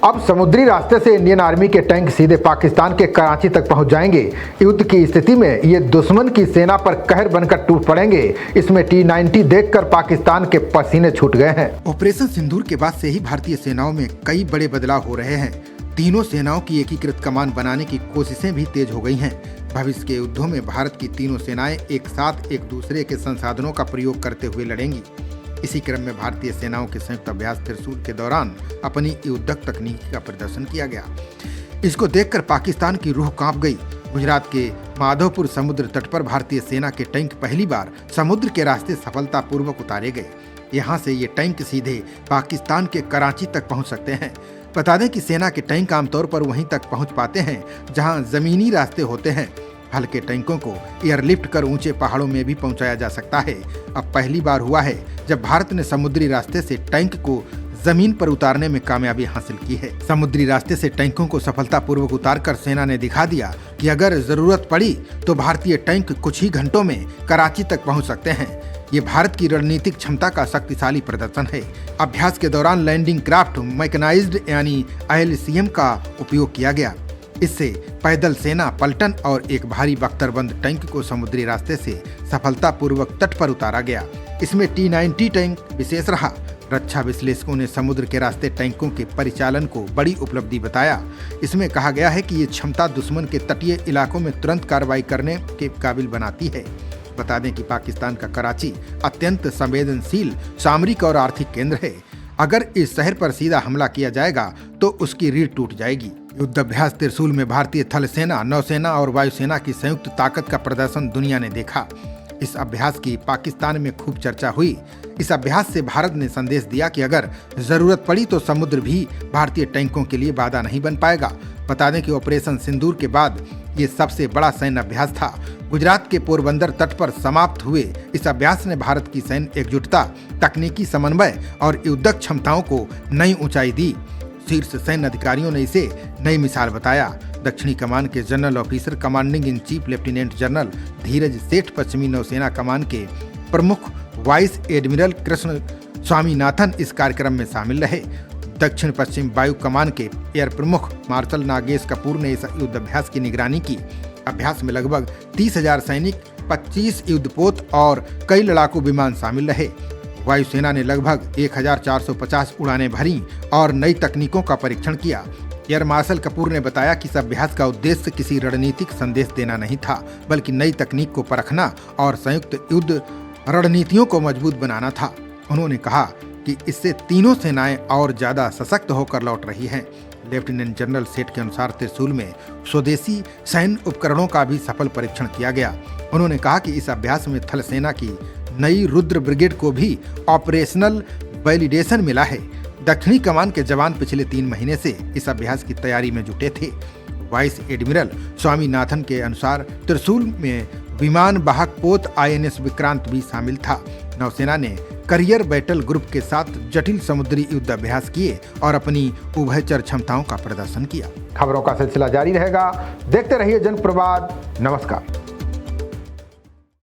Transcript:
अब समुद्री रास्ते से इंडियन आर्मी के टैंक सीधे पाकिस्तान के कराची तक पहुंच जाएंगे। युद्ध की स्थिति में ये दुश्मन की सेना पर कहर बनकर टूट पड़ेंगे। इसमें T-90 देखकर पाकिस्तान के पसीने छूट गए हैं। ऑपरेशन सिंदूर के बाद से ही भारतीय सेनाओं में कई बड़े बदलाव हो रहे हैं। तीनों सेनाओं की एकीकृत कमान बनाने की कोशिशें भी तेज हो गई हैं। भविष्य के युद्धों में भारत की तीनों सेनाएं एक साथ एक दूसरे के संसाधनों का प्रयोग करते हुए लड़ेंगी। इसी क्रम में भारतीय सेनाओं के संयुक्त अभ्यास त्रिशूल के दौरान अपनी युद्धक तकनीक का प्रदर्शन किया गया। इसको देखकर पाकिस्तान की रूह कांप गई। गुजरात के माधोपुर समुद्र तट पर भारतीय सेना के टैंक पहली बार समुद्र के रास्ते सफलतापूर्वक उतारे गए। यहाँ से ये टैंक सीधे पाकिस्तान के कराची तक पहुँच सकते हैं। बता दें कि सेना के टैंक आमतौर पर वहीं तक पहुँच पाते हैं जहाँ जमीनी रास्ते होते हैं। हल्के टैंकों को एयरलिफ्ट कर ऊंचे पहाड़ों में भी पहुंचाया जा सकता है। अब पहली बार हुआ है जब भारत ने समुद्री रास्ते से टैंक को जमीन पर उतारने में कामयाबी हासिल की है। समुद्री रास्ते से टैंकों को सफलतापूर्वक उतारकर सेना ने दिखा दिया कि अगर जरूरत पड़ी तो भारतीय टैंक कुछ ही घंटों में कराची तक पहुंच सकते हैं। ये भारत की रणनीतिक क्षमता का शक्तिशाली प्रदर्शन है। अभ्यास के दौरान लैंडिंग क्राफ्ट मैकेनाइज्ड यानी ILCM का उपयोग किया गया। इससे पैदल सेना पलटन और एक भारी बख्तरबंद टैंक को समुद्री रास्ते से सफलतापूर्वक तट पर उतारा गया। इसमें T-90 टैंक विशेष रहा। रक्षा विश्लेषकों ने समुद्र के रास्ते टैंकों के परिचालन को बड़ी उपलब्धि बताया। इसमें कहा गया है कि ये क्षमता दुश्मन के तटीय इलाकों में तुरंत कार्रवाई करने के काबिल बनाती है। बता दें कि पाकिस्तान का कराची अत्यंत संवेदनशील सामरिक और आर्थिक केंद्र है। अगर इस शहर पर सीधा हमला किया जाएगा तो उसकी रीढ़ टूट जाएगी। युद्धाभ्यास त्रिशूल में भारतीय थल सेना, नौसेना और वायुसेना की संयुक्त ताकत का प्रदर्शन दुनिया ने देखा। इस अभ्यास की पाकिस्तान में खूब चर्चा हुई। इस अभ्यास से भारत ने संदेश दिया कि अगर जरूरत पड़ी तो समुद्र भी भारतीय टैंकों के लिए बाधा नहीं बन पाएगा। बता दें कि ऑपरेशन सिंदूर के बाद ये सबसे बड़ा सैन्य अभ्यास था। गुजरात के पोरबंदर तट पर समाप्त हुए इस अभ्यास ने भारत की सैन्य एकजुटता, तकनीकी समन्वय और युद्धक क्षमताओं को नई ऊंचाई दी। शीर्ष सैन्य अधिकारियों ने इसे नई मिसाल बताया। दक्षिणी कमान के general officer commanding in chief lieutenant general Dheeraj Seth, पश्चिमी नौसेना कमान के प्रमुख वाइस एडमिरल कृष्ण स्वामीनाथन इस कार्यक्रम में शामिल रहे। दक्षिण पश्चिम वायु कमान के एयर प्रमुख मार्शल नागेश कपूर ने इस युद्धाभ्यास की निगरानी की। अभ्यास में लगभग 30,000 सैनिक, 25 युद्धपोत और कई लड़ाकू विमान शामिल रहे। वायुसेना ने लगभग 1450 उड़ानें भरी और नई तकनीकों का परीक्षण किया। एयर मार्शल कपूर ने बताया कि इस अभ्यास का उद्देश्य किसी रणनीतिक संदेश देना नहीं था, बल्कि नई तकनीक को परखना और संयुक्त युद्ध रणनीतियों को मजबूत बनाना था। उन्होंने कहा कि इससे तीनों सेनाएं और ज्यादा सशक्त होकर लौट रही हैं। लेफ्टिनेंट जनरल सेठ के अनुसार त्रिशूल में स्वदेशी सैन्य उपकरणों का भी सफल परीक्षण किया गया। उन्होंने कहा कि इस अभ्यास में थल सेना की नई रुद्र ब्रिगेड को भी ऑपरेशनल वैलिडेशन मिला है। दक्षिणी कमान के जवान पिछले 3 महीने से इस अभ्यास की तैयारी में जुटे थे। वाइस एडमिरल स्वामीनाथन के अनुसार त्रिशूल में विमान वाहक पोत INS विक्रांत भी शामिल था। नौसेना ने करियर बैटल ग्रुप के साथ जटिल समुद्री युद्ध अभ्यास किए और अपनी उभयचर क्षमताओं का प्रदर्शन किया। खबरों का सिलसिला जारी रहेगा। देखते रहिए जनप्रवाद। नमस्कार।